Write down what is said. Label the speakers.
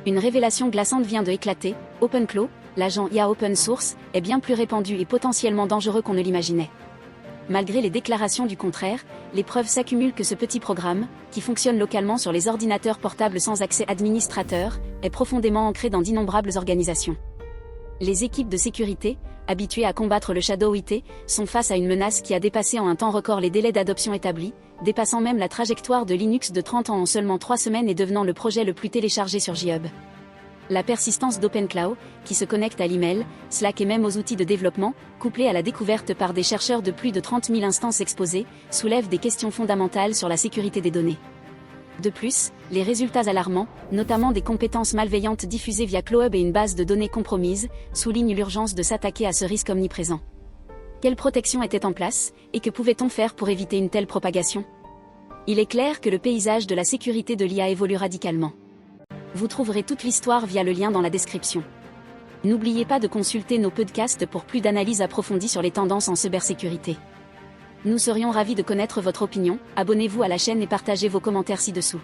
Speaker 1: Une révélation glaçante vient de éclater. OpenClaw, l'agent IA open source, est bien plus répandu et potentiellement dangereux qu'on ne l'imaginait. Malgré les déclarations du contraire, les preuves s'accumulent que ce petit programme, qui fonctionne localement sur les ordinateurs portables sans accès administrateur, est profondément ancré dans d'innombrables organisations. Les équipes de sécurité, habituées à combattre le Shadow IT, sont face à une menace qui a dépassé en un temps record les délais d'adoption établis, dépassant même la trajectoire de Linux de 30 ans en seulement 3 semaines et devenant le projet le plus téléchargé sur GitHub. La persistance d'OpenClaw, qui se connecte à l'email, Slack et même aux outils de développement, couplée à la découverte par des chercheurs de plus de 30 000 instances exposées, soulève des questions fondamentales sur la sécurité des données. De plus, les résultats alarmants, notamment des compétences malveillantes diffusées via ClawHub et une base de données compromise, soulignent l'urgence de s'attaquer à ce risque omniprésent. Quelles protections étaient en place, et que pouvait-on faire pour éviter une telle propagation ? Il est clair que le paysage de la sécurité de l'IA évolue radicalement. Vous trouverez toute l'histoire via le lien dans la description. N'oubliez pas de consulter nos podcasts pour plus d'analyses approfondies sur les tendances en cybersécurité. Nous serions ravis de connaître votre opinion, abonnez-vous à la chaîne et partagez vos commentaires ci-dessous.